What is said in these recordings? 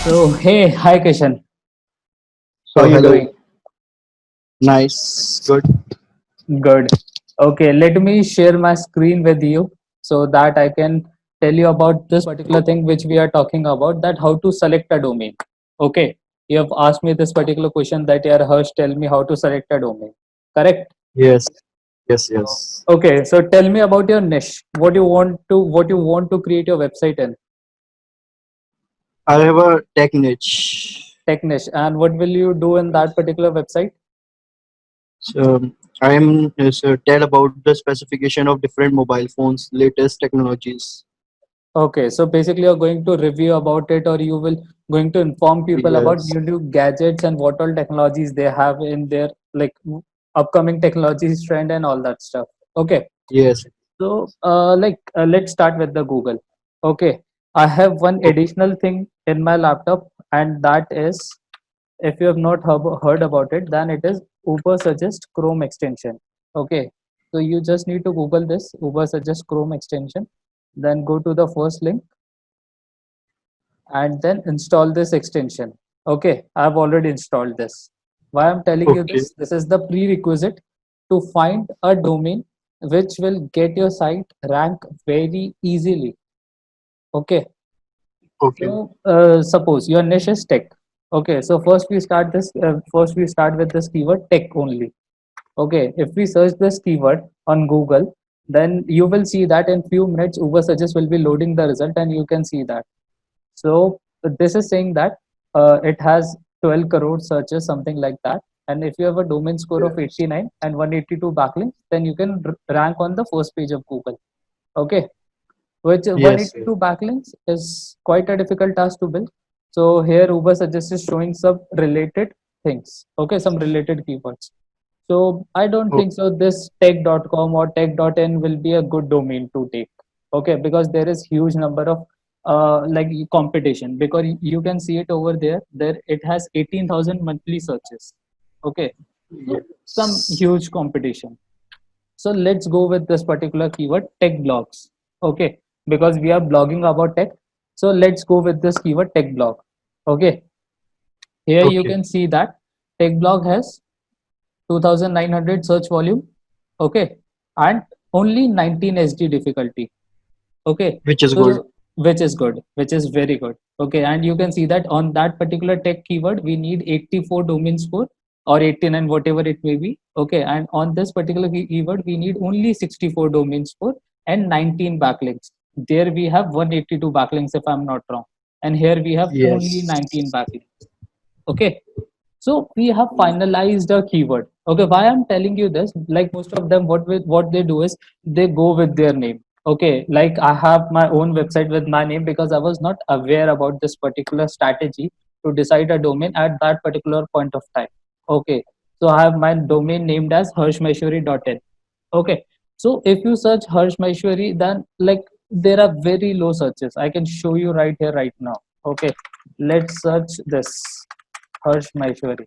So, hey, hi Kishan. How So you hello, doing? nice, good. Good. Okay, let me share my screen with you so that I can tell you about this particular thing which we are talking about, that how to select a domain. Okay, you have asked me this particular question that yeah, Harsh, tell me how to select a domain. Correct? Yes, yes. Okay, so tell me about your niche. What you want to create your website in? I have a tech niche. Tech niche. And what will you do in that particular website? So I am tell about the specification of different mobile phones, latest technologies. Okay, so basically you're going to review about it, or you will going to inform people about Yes, new gadgets and what all technologies they have in their like upcoming technologies trend and all that stuff. Okay, yes. so let's start with the Google. Okay, I have one Okay, additional thing in my laptop, and that is, if you have not heard about it, then it is Uber Suggest Chrome extension. Okay, so you just need to Google this Uber Suggest Chrome extension, then go to the first link and then install this extension. Okay, I've already installed this. Why I'm telling you okay, this? This is the prerequisite to find a domain which will get your site rank very easily. Okay, okay. so suppose your niche is tech. Okay, so first we start with this keyword tech only. Okay, if we search this keyword on Google, then you will see that in few minutes Uber Suggest will be loading the result, and you can see that. So this is saying that it has 12 crore searches, something like that. And if you have a domain score of Yes, 89 and 182 backlinks, then you can rank on the first page of Google. Okay, which yes, 182 backlinks is quite a difficult task to build. So here Uber Suggest is showing some related things. Okay, some related keywords. So I don't oh, think so. This tech.com or tech.in will be a good domain to take. Okay, because there is huge number of competition, because you can see it over there. There it has 18,000 monthly searches. Okay, so some yes. huge competition. So let's go with this particular keyword tech blogs. Okay, because we are blogging about tech. So let's go with this keyword tech blog. Okay, here you Okay, can see that tech blog has 2900 search volume. Okay, and only 19 SD difficulty. Okay, which is good. so which is good, which is very good. Okay, and you can see that on that particular tech keyword we need 84 domain score or 89, whatever it may be. Okay, and on this particular keyword we need only 64 domain score and 19 backlinks. There we have 182 backlinks if I'm not wrong, and here we have only Yes, 19 backlinks. Okay, so we have finalized a keyword. Okay, why I'm telling you this? Like most of them, what they do is they go with their name. Okay, like I have my own website with my name because I was not aware about this particular strategy to decide a domain at that particular point of time. Okay, so I have my domain named as harshmeshwari.in. Okay, so if you search Harsh Maheshwari, then like there are very low searches. I can show you right here, right now. Okay, let's search this Harsh Maheshwari.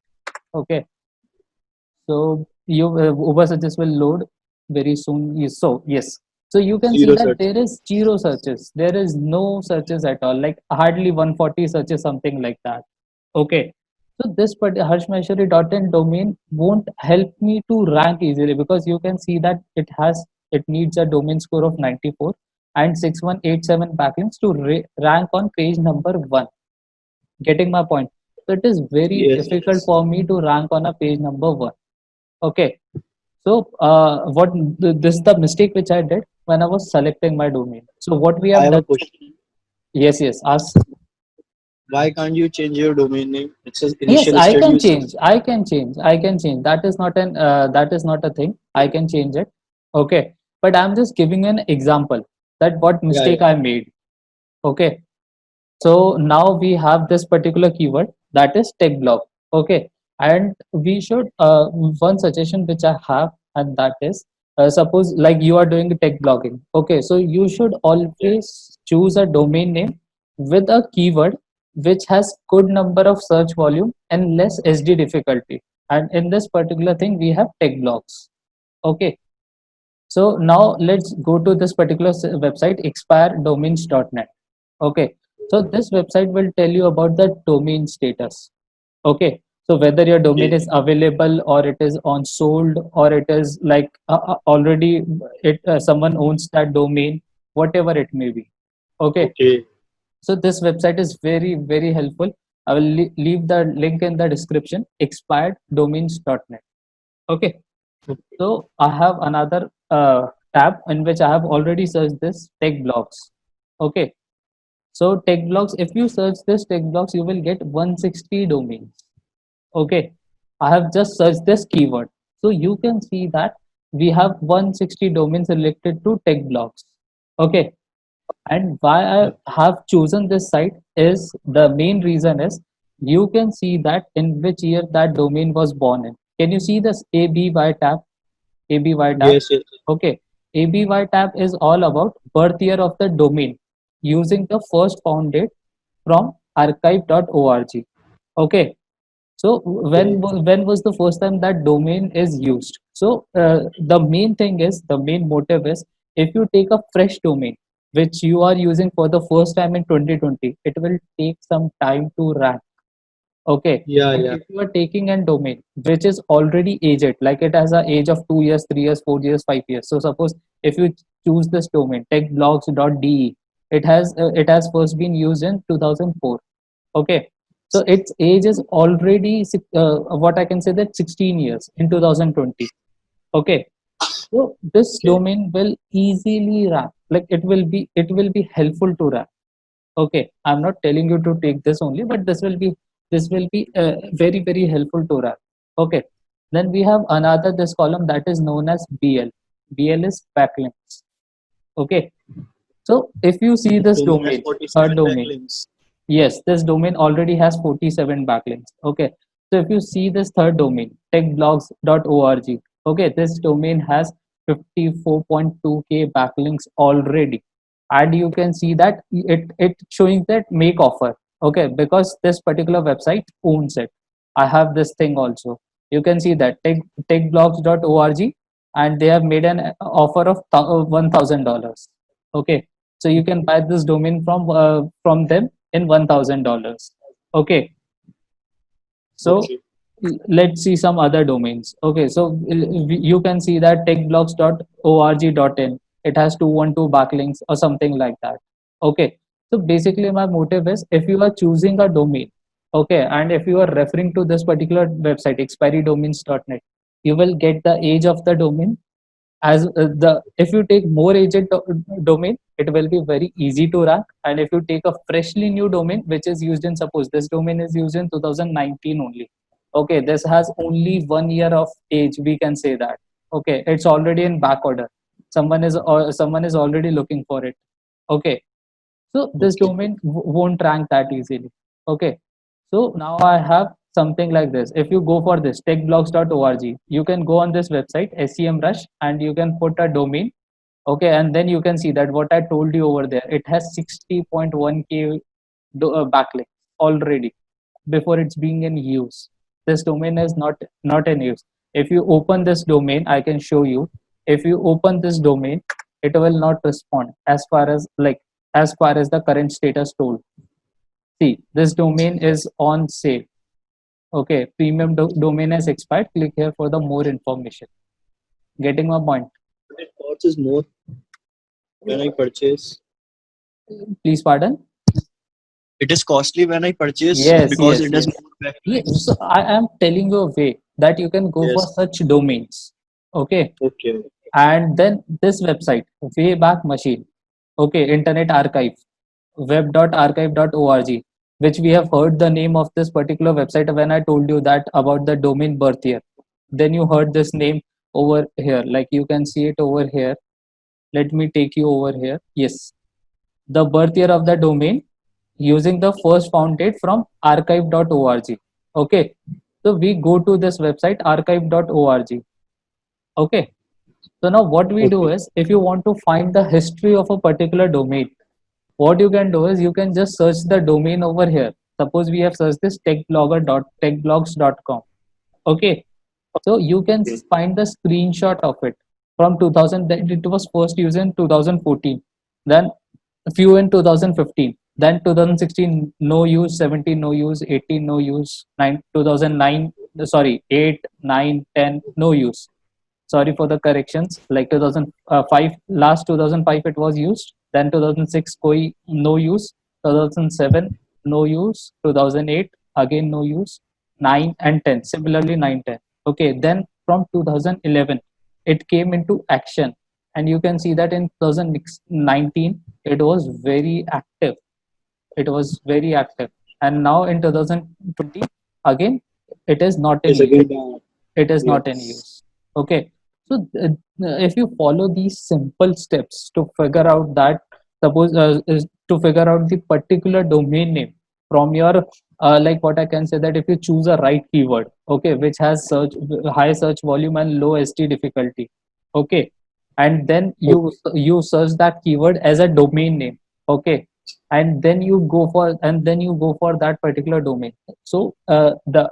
Okay, so you Uber searches will load very soon. So yes, so you can see zero that search. there is zero searches. There is no searches at all. Like hardly 140 searches, something like that. Okay, so this harshmaheshwari.in domain won't help me to rank easily, because you can see that it needs a domain score of 94 and 6187 backlinks to rank on page number 1. Getting my point? So it is very Yes, difficult yes. for me to rank on a page number 1. Okay, so this is the mistake which I did when I was selecting my domain. So what we I have have a done? question. Yes, yes, ask. Why can't you change your domain name? It's an Yes, initial I state can you said. change. I can change. I can change. That is not a thing. I can change it. Okay, but I'm just giving an example that what Yeah, mistake yeah. I made. Okay, so now we have this particular keyword, that is tech blog. Okay, and we should one suggestion which I have, and that is, suppose like you are doing tech blogging. Okay, so you should Yes, always choose a domain name with a keyword which has good number of search volume and less SD difficulty. And in this particular thing we have tech blogs. Okay, so now let's go to this particular website expiredomains.net. Okay, So this website will tell you about the domain status. Okay, so whether your domain Okay. is available or it is on sold or it is like already it someone owns that domain, whatever it may be. Okay, Okay. so this website is very helpful. I will leave the link in the description. Expireddomains.net. Okay, so I have another tab in which I have already searched this tech blogs. Okay, so tech blogs, if you search this tech blogs, you will get 160 domains. Okay, I have just searched this keyword. So you can see that we have 160 domains related to tech blogs. Okay, and why I have chosen this site is the main reason is you can see that in which year that domain was born in. Can you see this ABY tab? ABY tab. Yes, yes. Okay. ABY tab is all about birth year of the domain using the first found date from archive.org. Okay. So Okay. when was the first time that domain is used? So the main thing is the main motive is if you take a fresh domain which you are using for the first time in 2020, it will take some time to rank. Okay, Yeah, but yeah. if you are taking a domain which is already aged, like it has an age of 2 years, 3 years, 4 years, 5 years. So suppose if you choose this domain techblogs.de, it has first been used in 2004. Okay, so its age is already what I can say that 16 years in 2020. Okay, so this Okay. domain will easily rank, like it will be helpful to rank. Okay, I'm not telling you to take this only, but this will be very helpful to rank. Okay, then we have another this column that is known as BL. BL is backlinks. Okay, so if you see this Domain has domain, third 47 domain, backlinks. yes, this domain already has 47 backlinks. Okay, so if you see this third domain, techblogs.org, okay, this domain has 54.2K backlinks already, and you can see that it showing that make offer. Okay, because this particular website owns it. I have this thing also. You can see that techblogs.org, and they have made an offer of $1,000. Okay, so you can buy this domain from them in $1,000. Okay, so Okay. let's see some other domains. Okay, so you can see that techblocks.org.in, it has 212 backlinks or something like that. Okay, so basically my motive is if you are choosing a domain, okay, and if you are referring to this particular website expirydomains.net, you will get the age of the domain as the if you take more agent domain, it will be very easy to rank. And if you take a freshly new domain which is used in, suppose this domain is used in 2019 only, okay, this has only 1 year of age, we can say that. Okay, it's already in back order, someone is already looking for it. Okay, so this Okay. domain won't rank that easily. Okay, so now I have something like this. If you go for this techblogs.org, you can go on this website SEMrush and you can put a domain. Okay, and then you can see that what I told you over there, it has 60.1K backlinks already before it's being in use. This domain is not in use. If you open this domain, I can show you. If you open this domain, it will not respond as far as the current status told. See, this domain is on sale. Okay, premium domain has expired. Click here for the more information. Getting my point? But it costs more when I purchase. Please pardon. It is costly when I purchase Yes, because yes, it has yes. more Yes. backlinks. So I am telling you a way that you can go for Yes. such domains. Okay, Okay. and then this website, Wayback Machine. Okay, Internet Archive, web.archive.org, which we have heard the name of this particular website when I told you that about the domain birth year. Then you heard this name over here, like you can see it over here. Let me take you over here. Yes, the birth year of the domain using the first found date from archive.org. Okay, so we go to this website archive.org. Okay, so now what we do Okay. is if you want to find the history of a particular domain, what you can do is you can just search the domain over here. Suppose we have searched this techblogs.com. Okay, so you can Okay. find the screenshot of it from 2000. It was first used in 2014, then a few in 2015, Then 2016 no use, 17 no use, 18 no use, 2009 sorry 8, 9, 10 no use. Sorry for the corrections. Like 2005, last 2005 it was used. Then 2006 koi no use. 2007 no use. 2008 again no use. 9 and 10 similarly 9, 10. Okay, then from 2011 it came into action, and you can see that in 2019 it was very active. It was very active, and now in 2020 again it is not in It's use. again It is not in yes. use. Okay, so if you follow these simple steps to figure out that, suppose is to figure out the particular domain name from your like what I can say, that if you choose a right keyword, okay, which has search high search volume and low st difficulty, okay, and then you search that keyword as a domain name, okay, and then you go for that particular domain. So the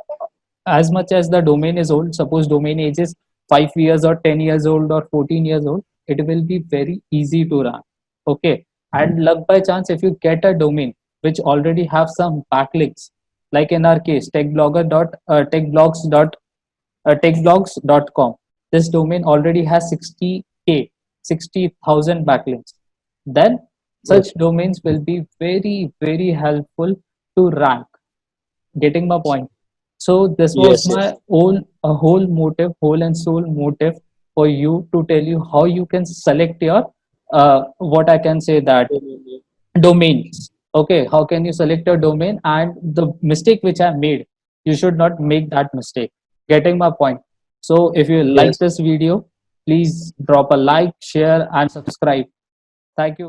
as much as the domain is old, suppose domain age is 5 years or 10 years old or 14 years old, it will be very easy to run. Okay, and luck by chance, if you get a domain which already have some backlinks, like in our case techblogs.com, this domain already has 60k 60,000 backlinks, then Okay. such domains will be very very helpful to rank. Getting my point? So this was Yes, my yes. whole motive, whole and soul motive for you, to tell you how you can select your what I can say, that domains. Okay, how can you select your domain, and the mistake which I made, you should not make that mistake. Getting my point? So if you like Yes. this video, please drop a like, share, and subscribe. Thank you.